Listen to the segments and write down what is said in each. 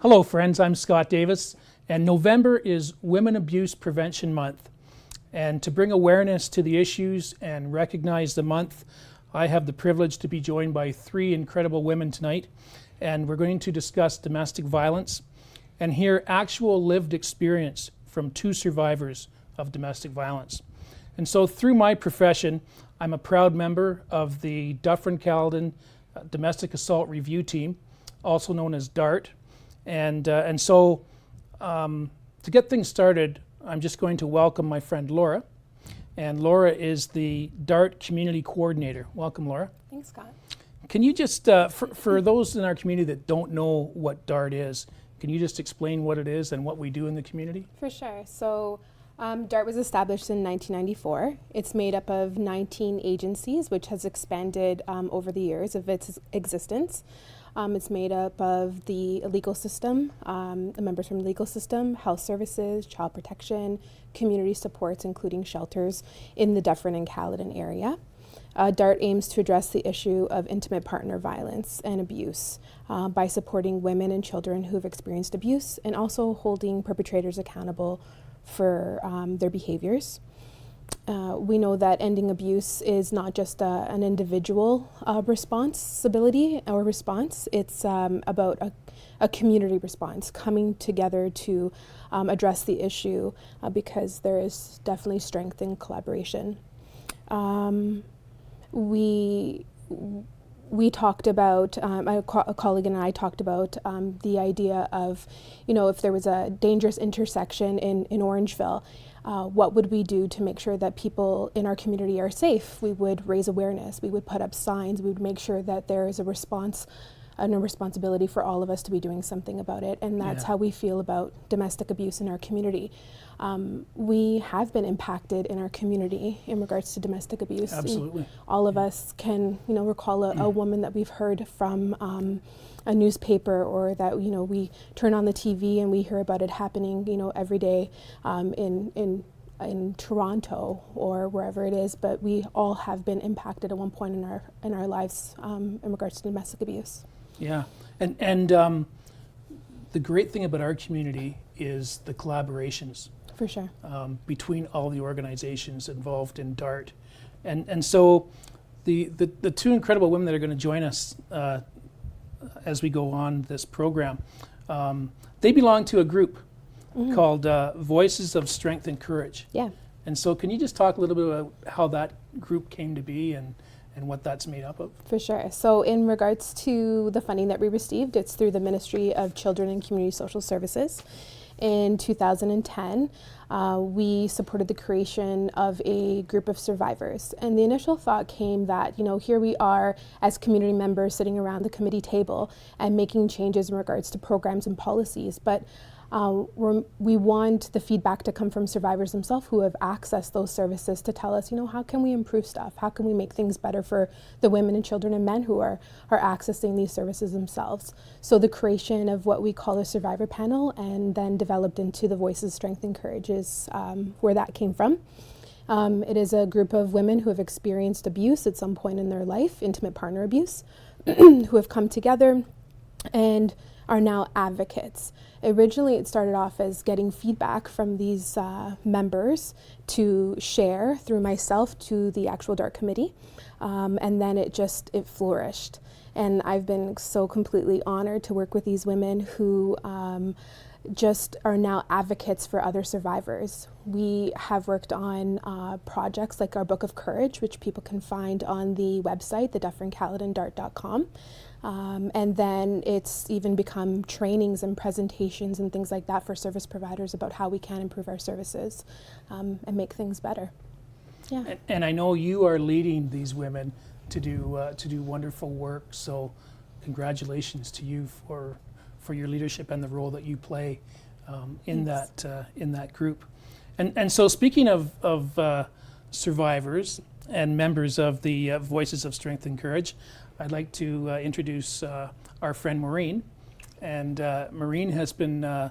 Hello friends, I'm Scott Davis, and November is Women Abuse Prevention Month. And to bring awareness to the issues and recognize the month, I have the privilege to be joined by three incredible women tonight, and we're going to discuss domestic violence and hear actual lived experience from two survivors of domestic violence. And so through my profession, I'm a proud member of the Dufferin-Caledon Domestic Assault Review Team, also known as DART. And so to get things started, I'm just going to welcome my friend Laura. And Laura is the DART Community Coordinator. Welcome, Laura. Thanks, Scott. Can you just, for those in our community that don't know what DART is, can you just explain what it is and what we do in the community? For sure. So DART was established in 1994. It's made up of 19 agencies, which has expanded over the years of its existence. It's made up of the legal system, the members from the legal system, health services, child protection, community supports, including shelters in the Dufferin-Caledon area. DART aims to address the issue of intimate partner violence and abuse by supporting women and children who have experienced abuse and also holding perpetrators accountable for their behaviors. We know that ending abuse is not just an individual responsibility or response, it's about a community response coming together to address the issue because there is definitely strength in collaboration. We talked about, a colleague and I talked about the idea of, if there was a dangerous intersection in Orangeville, what would we do to make sure that people in our community are safe? We would raise awareness, we would put up signs, we would make sure that there is a response and a responsibility for all of us to be doing something about it. And that's how we feel about domestic abuse in our community. We have been impacted in our community in regards to domestic abuse. Absolutely. All of us can, recall a woman that we've heard from a newspaper, or that, we turn on the TV and we hear about it happening, every day in Toronto or wherever it is. But we all have been impacted at one point in our lives in regards to domestic abuse. Yeah, and the great thing about our community is the collaborations. For sure. Between all the organizations involved in DART. And so the two incredible women that are going to join us as we go on this program, they belong to a group called Voices of Strength and Courage. Yeah. And so can you just talk a little bit about how that group came to be and what that's made up of? For sure. So in regards to the funding that we received, it's through the Ministry of Children and Community Social Services. In 2010, we supported the creation of a group of survivors. And the initial thought came that, here we are as community members sitting around the committee table and making changes in regards to programs and policies. But we want the feedback to come from survivors themselves who have accessed those services to tell us, how can we improve stuff? How can we make things better for the women and children and men who are accessing these services themselves? So the creation of what we call a survivor panel and then developed into the Voices, Strength and Courage is where that came from. It is a group of women who have experienced abuse at some point in their life, intimate partner abuse, who have come together and are now advocates. Originally, it started off as getting feedback from these members to share through myself to the actual DART committee, and then it flourished. And I've been so completely honored to work with these women who just are now advocates for other survivors. We have worked on projects like our Book of Courage, which people can find on the website, the Dufferin-Caledon.com. And then it's even become trainings and presentations and things like that for service providers about how we can improve our services and make things better. Yeah. And I know you are leading these women to do wonderful work. So congratulations to you for your leadership and the role that you play in that group. And so speaking of survivors and members of the Voices of Strength and Courage, I'd like to introduce our friend Maureen. And Maureen has been, I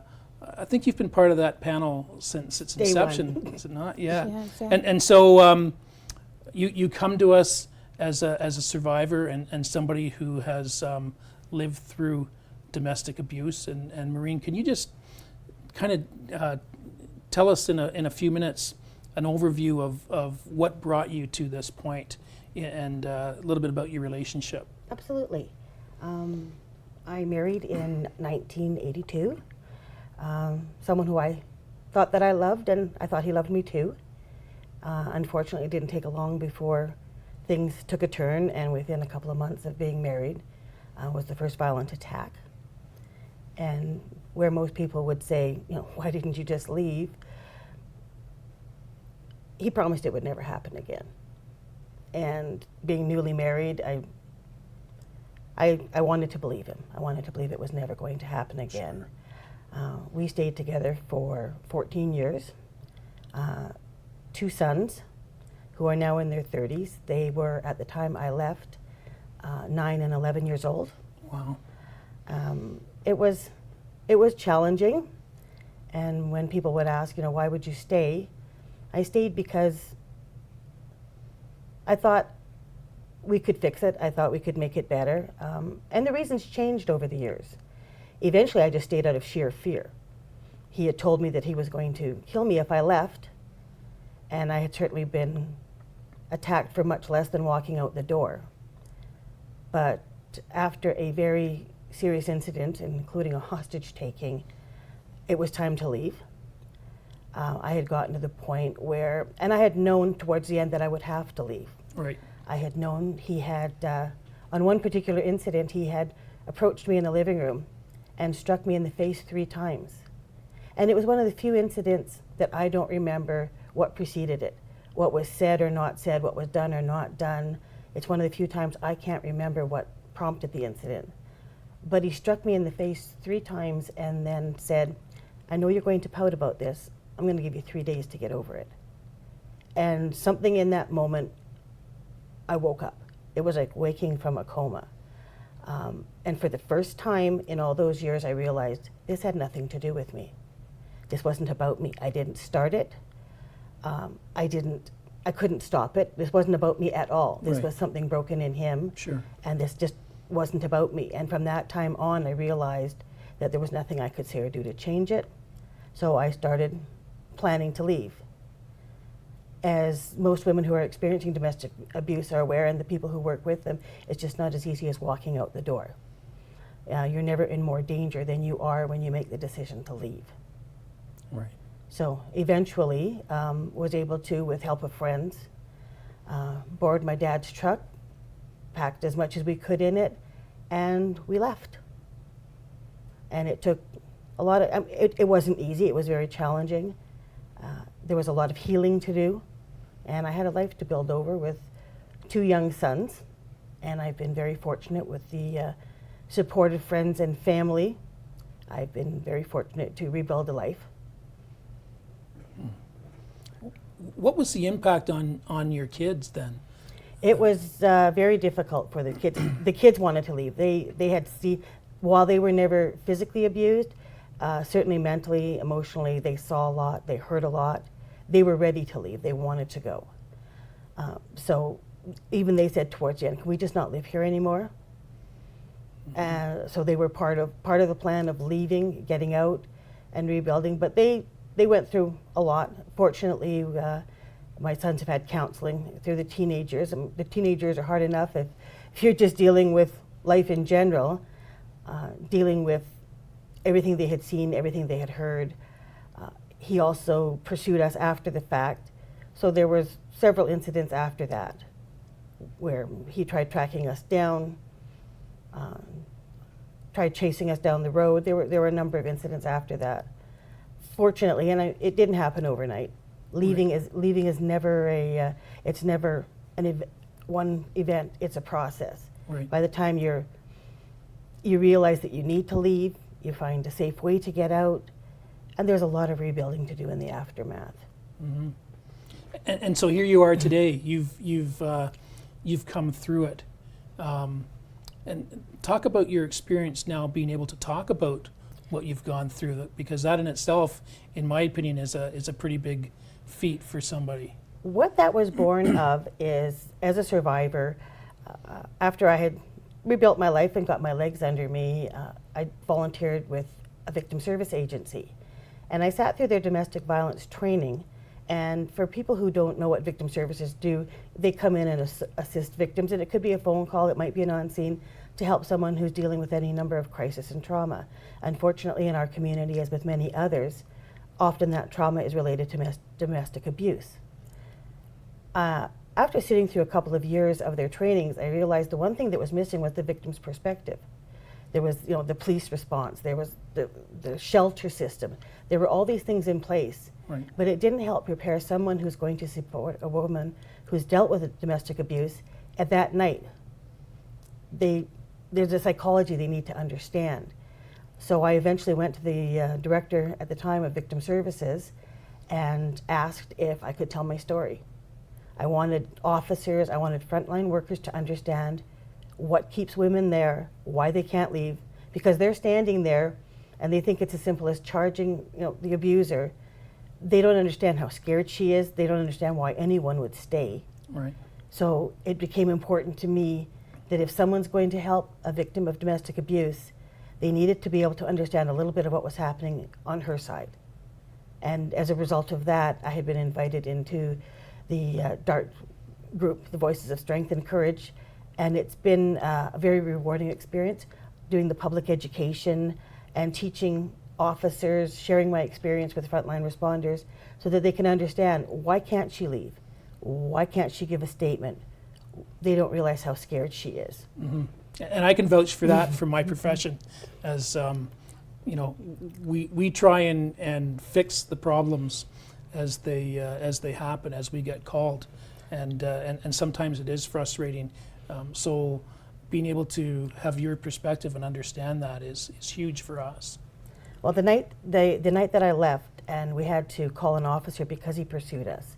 think you've been part of that panel since its inception, is it not? Yeah. And so you come to us as a survivor and somebody who has lived through domestic abuse. And Maureen, can you just kind of tell us in a few minutes an overview of what brought you to this point and a little bit about your relationship? Absolutely. I married in 1982, someone who I thought that I loved, and I thought he loved me too. Unfortunately, it didn't take long before things took a turn, and within a couple of months of being married was the first violent attack. And where most people would say, you know, why didn't you just leave? He promised it would never happen again. And being newly married, I wanted to believe him. I wanted to believe it was never going to happen again. Sure. We stayed together for 14 years. 2 sons who are now in their 30s. They were, at the time I left, 9 and 11 years old. Wow. It was challenging. And when people would ask, you know, why would you stay? I stayed because I thought we could fix it. I thought we could make it better. And the reasons changed over the years. Eventually, I just stayed out of sheer fear. He had told me that he was going to kill me if I left, and I had certainly been attacked for much less than walking out the door. But after a very serious incident, including a hostage taking, it was time to leave. I had gotten to the point where, and I had known towards the end that I would have to leave. Right. I had known he had, on one particular incident, he had approached me in the living room and struck me in the face 3 times. And it was one of the few incidents that I don't remember what preceded it, what was said or not said, what was done or not done. It's one of the few times I can't remember what prompted the incident. But he struck me in the face 3 times and then said, I know you're going to pout about this. I'm going to give you 3 days to get over it. And something in that moment, I woke up. It was like waking from a coma. And for the first time in all those years, I realized this had nothing to do with me. This wasn't about me. I didn't start it. I couldn't stop it. This wasn't about me at all. This was something broken in him. Sure. And this just wasn't about me. And from that time on, I realized that there was nothing I could say or do to change it. So I started planning to leave. As most women who are experiencing domestic abuse are aware, and the people who work with them, it's just not as easy as walking out the door. You're never in more danger than you are when you make the decision to leave. Right. So eventually, was able to, with help of friends, borrowed my dad's truck, packed as much as we could in it, and we left. And it took a lot of, it wasn't easy, it was very challenging. There was a lot of healing to do, and I had a life to build over with 2 young sons, and I've been very fortunate with the supportive friends and family. I've been very fortunate to rebuild a life. What was the impact on your kids then? It was very difficult for the kids. The kids wanted to leave. They had to see, while they were never physically abused, certainly mentally, emotionally, they saw a lot, they heard a lot. They were ready to leave. They wanted to go. So even they said towards the end, can we just not live here anymore? So they were part of the plan of leaving, getting out, and rebuilding. But they went through a lot. Fortunately, my sons have had counseling through the teenagers. And the teenagers are hard enough if you're just dealing with life in general, dealing with everything they had seen, everything they had heard. He also pursued us after the fact. So there was several incidents after that where he tried tracking us down, tried chasing us down the road. There were a number of incidents after that. Fortunately, and it didn't happen overnight. Leaving is never it's never one event. It's a process. Right. By the time you realize that you need to leave, you find a safe way to get out, and there's a lot of rebuilding to do in the aftermath. Mm-hmm. And so here you are today. You've come through it, and talk about your experience now, being able to talk about what you've gone through, because that in itself, in my opinion, is a pretty big feat for somebody. What that was born of is, as a survivor, after I had rebuilt my life and got my legs under me, I volunteered with a victim service agency. And I sat through their domestic violence training. And for people who don't know what victim services do, they come in and assist victims. And it could be a phone call, it might be an on-scene, to help someone who's dealing with any number of crisis and trauma. Unfortunately, in our community, as with many others, often that trauma is related to domestic abuse. After sitting through a couple of years of their trainings, I realized the one thing that was missing was the victim's perspective. There was, the police response, there was the shelter system. There were all these things in place, Right. but it didn't help prepare someone who's going to support a woman who's dealt with domestic abuse at that night. There's a psychology they need to understand. So I eventually went to the director at the time of Victim Services and asked if I could tell my story. I wanted officers, I wanted frontline workers to understand what keeps women there, why they can't leave, because they're standing there and they think it's as simple as charging the abuser. They don't understand how scared she is. They don't understand why anyone would stay. Right. So it became important to me that if someone's going to help a victim of domestic abuse, they needed to be able to understand a little bit of what was happening on her side. And as a result of that, I had been invited into the DART group, the Voices of Strength and Courage, and it's been a very rewarding experience doing the public education and teaching officers, sharing my experience with frontline responders so that they can understand, why can't she leave? Why can't she give a statement? They don't realize how scared she is. Mm-hmm. And I can vouch for that from my profession, as we try and fix the problems as they happen, as we get called, and sometimes it is frustrating. So being able to have your perspective and understand that is huge for us. Well, the night that I left and we had to call an officer because he pursued us,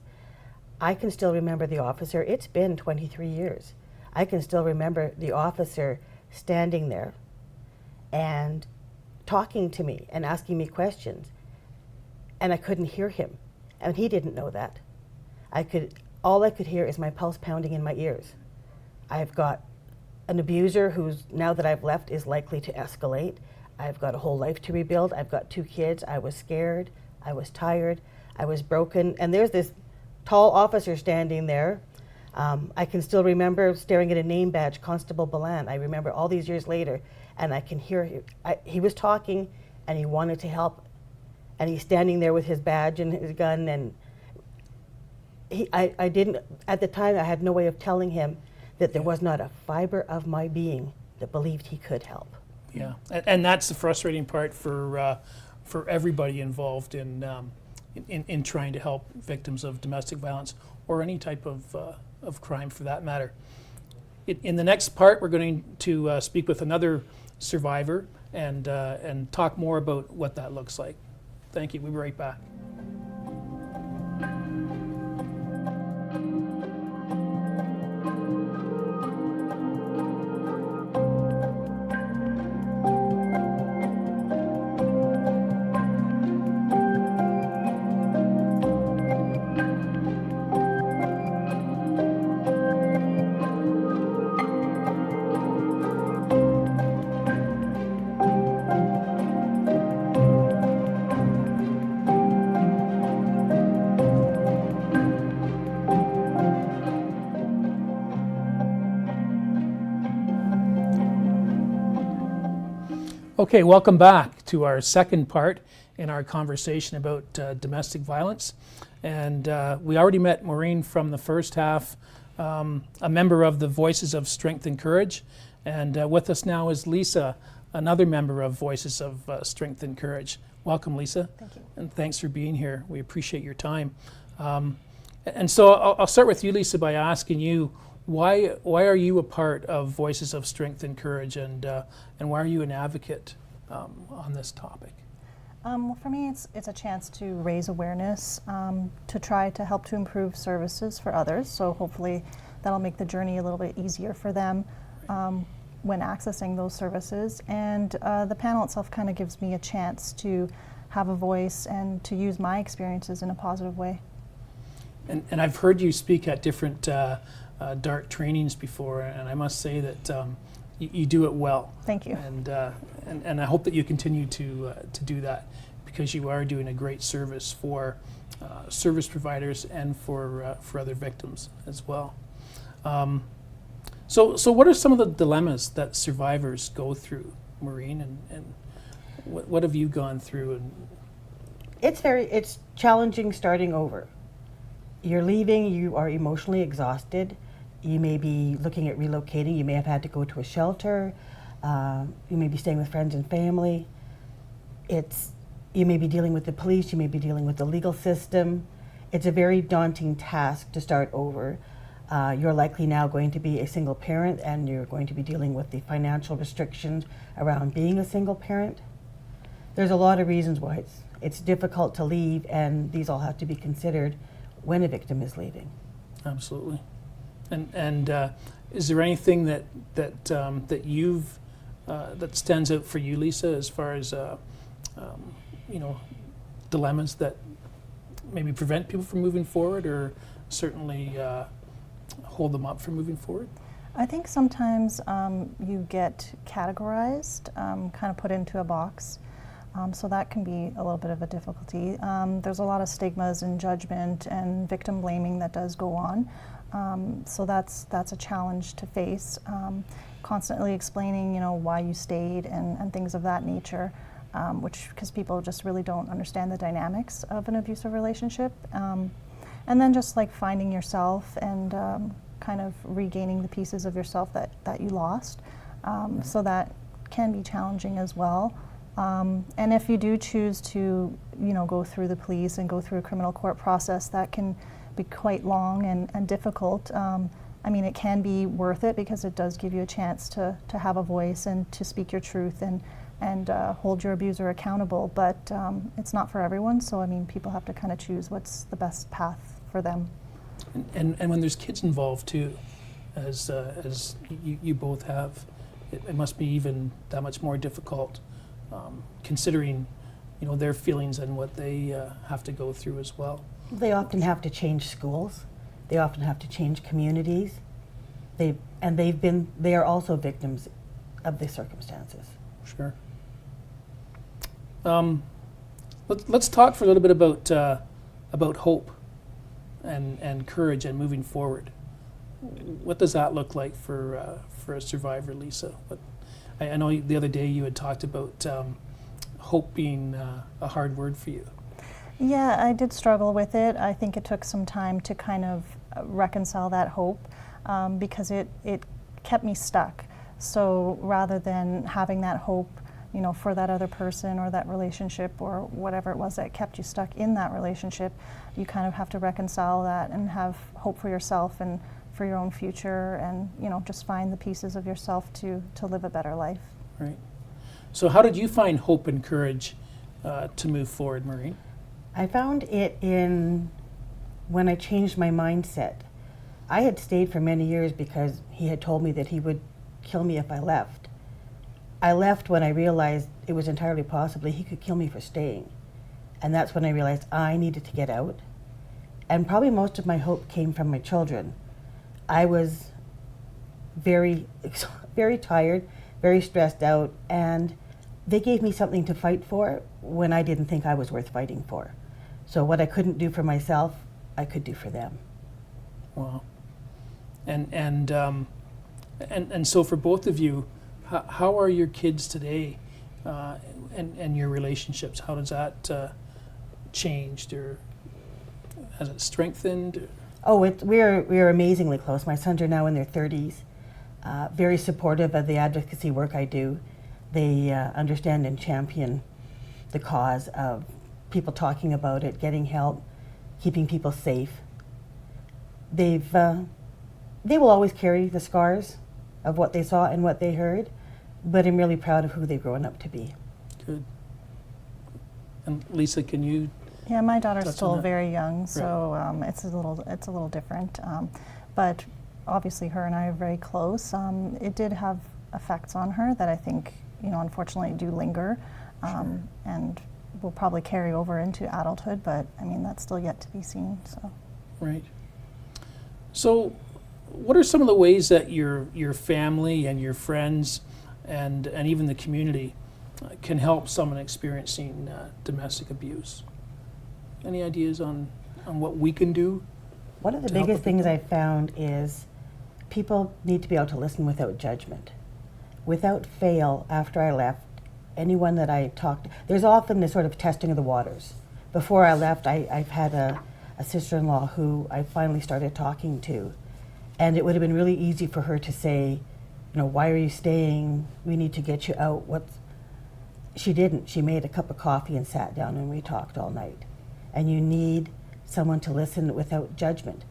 I can still remember the officer. It's been 23 years. I can still remember the officer standing there and talking to me and asking me questions, and I couldn't hear him, and he didn't know that. All I could hear is my pulse pounding in my ears. I've got an abuser who's, now that I've left, is likely to escalate. I've got a whole life to rebuild. I've got 2 kids. I was scared. I was tired. I was broken. And there's this tall officer standing there. I can still remember staring at a name badge, Constable Balan. I remember all these years later, and I can hear he was talking, and he wanted to help, and he's standing there with his badge and his gun, and I didn't, at the time, I had no way of telling him that there was not a fiber of my being that believed he could help. Yeah, and that's the frustrating part for everybody involved in trying to help victims of domestic violence or any type of crime, for that matter. In the next part, we're going to speak with another survivor and talk more about what that looks like. Thank you. We'll be right back. Okay, welcome back to our second part in our conversation about domestic violence. And we already met Maureen from the first half, a member of the Voices of Strength and Courage. And with us now is Lisa, another member of Voices of Strength and Courage. Welcome, Lisa. Thank you. And thanks for being here. We appreciate your time. And so I'll start with you, Lisa, by asking you, why are you a part of Voices of Strength and Courage, and why are you an advocate on this topic? Well, for me, it's a chance to raise awareness, to try to help to improve services for others. So hopefully that'll make the journey a little bit easier for them when accessing those services. And the panel itself kind of gives me a chance to have a voice and to use my experiences in a positive way. And I've heard you speak at different DART trainings before, and I must say that you do it well. Thank you. And I hope that you continue to do that, because you are doing a great service for service providers and for other victims as well. So what are some of the dilemmas that survivors go through, Maureen, and what have you gone through? And It's challenging starting over. You're leaving, you are emotionally exhausted. You may be looking at relocating, you may have had to go to a shelter, you may be staying with friends and family. You may be dealing with the police, you may be dealing with the legal system. It's a very daunting task to start over. You're likely now going to be a single parent, and you're going to be dealing with the financial restrictions around being a single parent. There's a lot of reasons why it's difficult to leave, and these all have to be considered when a victim is leaving. Absolutely. And is there anything that you've that stands out for you, Lisa, as far as dilemmas that maybe prevent people from moving forward, or certainly hold them up from moving forward? I think sometimes you get categorized, kind of put into a box. So that can be a little bit of a difficulty. There's a lot of stigmas and judgment and victim blaming that does go on. So that's a challenge to face. Constantly explaining, why you stayed and things of that nature, because people just really don't understand the dynamics of an abusive relationship. And then just like finding yourself and kind of regaining the pieces of yourself that you lost. So that can be challenging as well. And if you do choose to, go through the police and go through a criminal court process, that can be quite long and difficult. It can be worth it, because it does give you a chance to have a voice and to speak your truth and hold your abuser accountable. But it's not for everyone, so people have to kind of choose what's the best path for them. And when there's kids involved too, as you both have, it must be even that much more difficult, considering their feelings and what they have to go through as well. They often have to change schools. They often have to change communities. They are also victims of the circumstances. Sure. Let's talk for a little bit about hope and courage and moving forward. What does that look like for a survivor, Lisa? I know the other day you had talked about hope being a hard word for you. Yeah, I did struggle with it. I think it took some time to kind of reconcile that hope, because it kept me stuck. So rather than having that hope, for that other person or that relationship or whatever it was that kept you stuck in that relationship, you kind of have to reconcile that and have hope for yourself and for your own future, and just find the pieces of yourself to live a better life. Right. So how did you find hope and courage to move forward, Maureen? I found it when I changed my mindset. I had stayed for many years because he had told me that he would kill me if I left. I left when I realized it was entirely possible he could kill me for staying. And that's when I realized I needed to get out. And probably most of my hope came from my children. I was very, very tired, very stressed out, and they gave me something to fight for when I didn't think I was worth fighting for. So what I couldn't do for myself, I could do for them. Wow. And so for both of you, how are your kids today, and your relationships? How does that changed, or has it strengthened? Oh, we are amazingly close. My sons are now in their 30s, very supportive of the advocacy work I do. They understand and champion the cause of people talking about it, getting help, keeping people safe. They will always carry the scars of what they saw and what they heard, but I'm really proud of who they've grown up to be. Good. And Lisa, can you? Yeah, my daughter's touch on still that? very young, so it's a little different. But obviously, her and I are very close. It did have effects on her that I think, unfortunately, do linger, and will probably carry over into adulthood. But that's still yet to be seen. So. Right. So, what are some of the ways that your family and your friends and even the community can help someone experiencing domestic abuse? Any ideas on what we can do? One of the to help biggest a things victim? I've found is people need to be able to listen without judgment. Without fail, after I left, anyone that I talked, there's often this sort of testing of the waters. Before I left, I've had a sister-in-law who I finally started talking to, and it would have been really easy for her to say, you know, why are you staying? We need to get you out. She didn't. She made a cup of coffee and sat down and we talked all night. And you need someone to listen without judgment.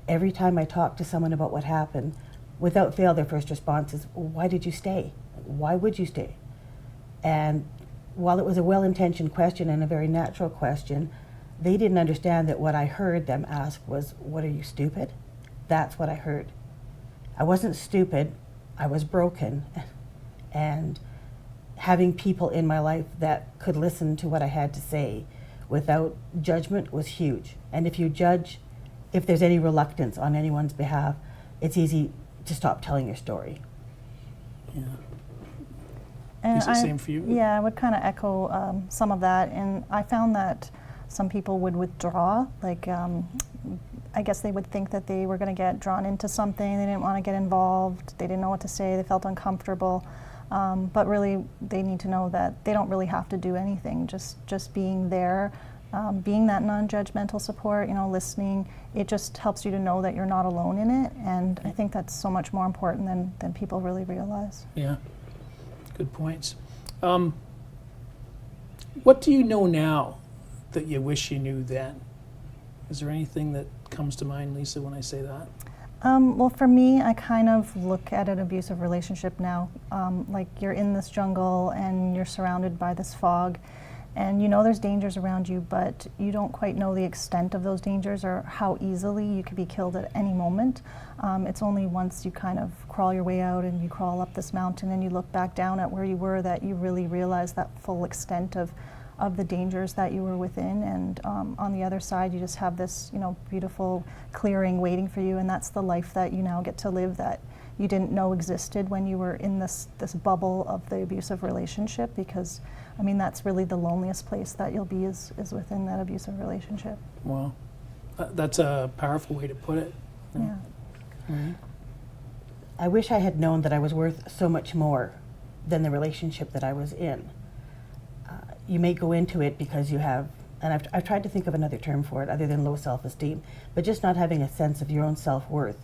Every time I talk to someone about what happened, without fail, their first response is, why did you stay? Why would you stay? And while it was a well-intentioned question and a very natural question, they didn't understand that what I heard them ask was, what, are you stupid? That's what I heard. I wasn't stupid, I was broken. And having people in my life that could listen to what I had to say without judgment was huge. And if you judge, if there's any reluctance on anyone's behalf, it's easy to stop telling your story. Yeah. And Is it the same for you? Yeah, I would kind of echo some of that. And I found that some people would withdraw. Like, I guess they would think that they were going to get drawn into something. They didn't want to get involved. They didn't know what to say. They felt uncomfortable. But really, they need to know that they don't really have to do anything. Just being there, being that non-judgmental support, you know, listening, it just helps you to know that you're not alone in it. And I think that's so much more important than people really realize. Yeah, good points. What do you know now that you wish you knew then? Is there anything that comes to mind, Lisa, when I say that? Well, for me, I kind of look at an abusive relationship now. Like you're in this jungle and you're surrounded by this fog, and you know there's dangers around you, but you don't quite know the extent of those dangers or how easily you could be killed at any moment. It's only once you kind of crawl your way out and you crawl up this mountain and you look back down at where you were that you really realize that full extent of the dangers that you were within, and on the other side you just have this, you know, beautiful clearing waiting for you, and that's the life that you now get to live that you didn't know existed when you were in this bubble of the abusive relationship. Because I mean, that's really the loneliest place that you'll be is within that abusive relationship. Well, that's a powerful way to put it. Yeah. Mm-hmm. I wish I had known that I was worth so much more than the relationship that I was in. You may go into it because you have, and I've tried to think of another term for it other than low self-esteem, but just not having a sense of your own self-worth.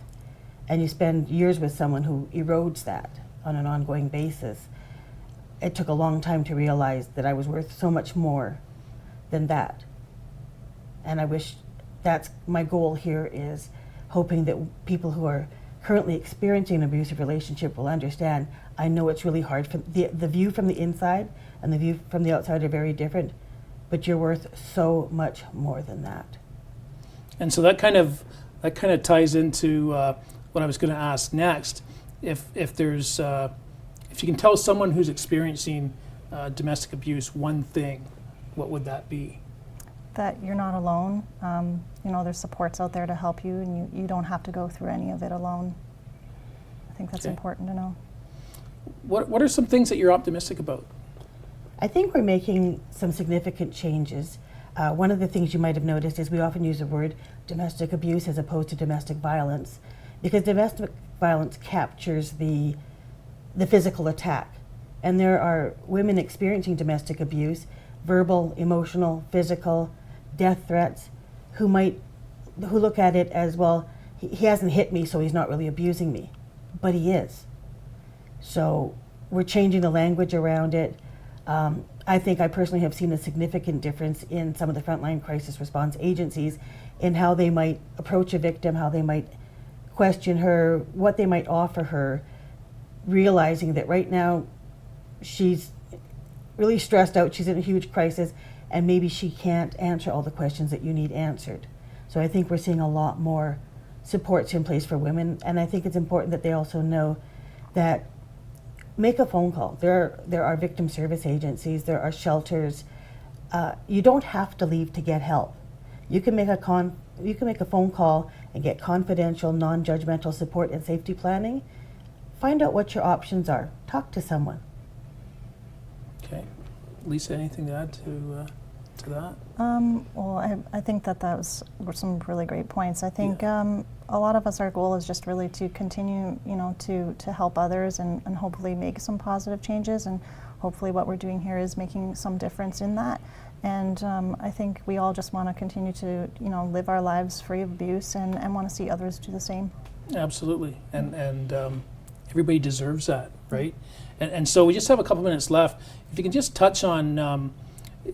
And you spend years with someone who erodes that on an ongoing basis. It took a long time to realize that I was worth so much more than that. And I wish that's my goal here, is hoping that people who are currently experiencing an abusive relationship will understand. I know it's really hard. The view from the inside and the view from the outside are very different, but you're worth so much more than that. And so that kind of ties into what I was going to ask next. If you can tell someone who's experiencing domestic abuse one thing, what would that be? That you're not alone. You know, there's supports out there to help you, and you don't have to go through any of it alone. I think that's important to know. What are some things that you're optimistic about? I think we're making some significant changes. One of the things you might have noticed is we often use the word domestic abuse as opposed to domestic violence, because domestic violence captures the physical attack. And there are women experiencing domestic abuse, verbal, emotional, physical, death threats, who look at it as, well, he hasn't hit me, so he's not really abusing me. But he is. So we're changing the language around it. I think I personally have seen a significant difference in some of the frontline crisis response agencies in how they might approach a victim, how they might question her, what they might offer her, realizing that right now she's really stressed out, she's in a huge crisis, and maybe she can't answer all the questions that you need answered. So I think we're seeing a lot more supports in place for women, and I think it's important that they also know that make a phone call. There are victim service agencies, there are shelters. You don't have to leave to get help. You can make a phone call and get confidential, non-judgmental support and safety planning, find out what your options are. Talk to someone. Okay. Lisa, anything to add to that? Well, I think that were some really great points. I think a lot of us, our goal is just really to continue, to help others and hopefully make some positive changes, and hopefully what we're doing here is making some difference in that. And I think we all just want to continue to, live our lives free of abuse and want to see others do the same. Absolutely, and everybody deserves that, right? And so we just have a couple minutes left. If you can just touch on,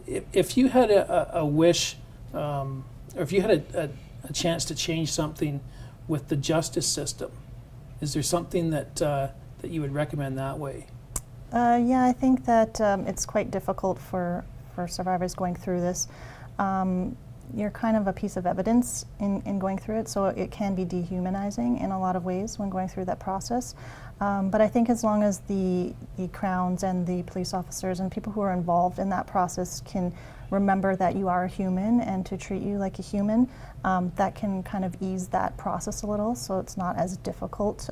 if you had a wish, or if you had a chance to change something with the justice system, is there something that you would recommend that way? Yeah, I think that it's quite difficult for survivors going through this. You're kind of a piece of evidence in going through it, so it can be dehumanizing in a lot of ways when going through that process. But I think as long as the Crowns and the police officers and people who are involved in that process can remember that you are a human and to treat you like a human, that can kind of ease that process a little, so it's not as difficult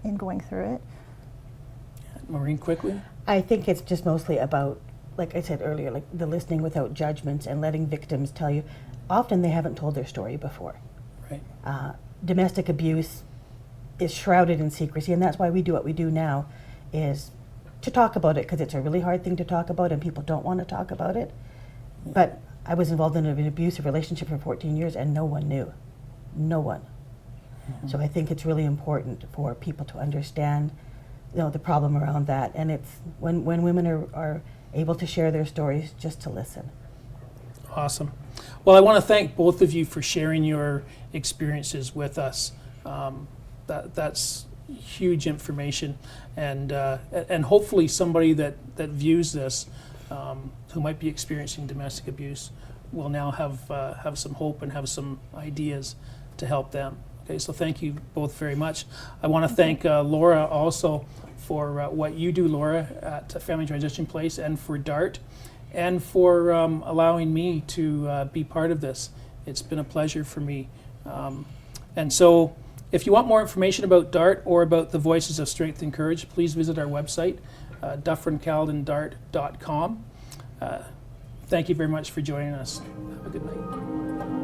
in going through it. Maureen, quickly? I think it's just mostly about, like I said earlier, like the listening without judgment and letting victims tell you. Often they haven't told their story before. Right. Domestic abuse is shrouded in secrecy, and that's why we do what we do now, is to talk about it, because it's a really hard thing to talk about and people don't want to talk about it. Yeah. But I was involved in an abusive relationship for 14 years and no one knew. No one. Mm-hmm. So I think it's really important for people to understand the problem around that, and it's when women are able to share their stories, just to listen. Awesome. Well, I want to thank both of you for sharing your experiences with us. That's huge information, and hopefully somebody that views this, who might be experiencing domestic abuse, will now have some hope and have some ideas to help them. Okay, so thank you both very much. I want to thank Laura also for what you do, Laura, at Family Transition Place, and for DART, and for allowing me to be part of this. It's been a pleasure for me. And so if you want more information about DART or about the Voices of Strength and Courage, please visit our website, Dufferin-Caledon.com. Thank you very much for joining us. Have a good night.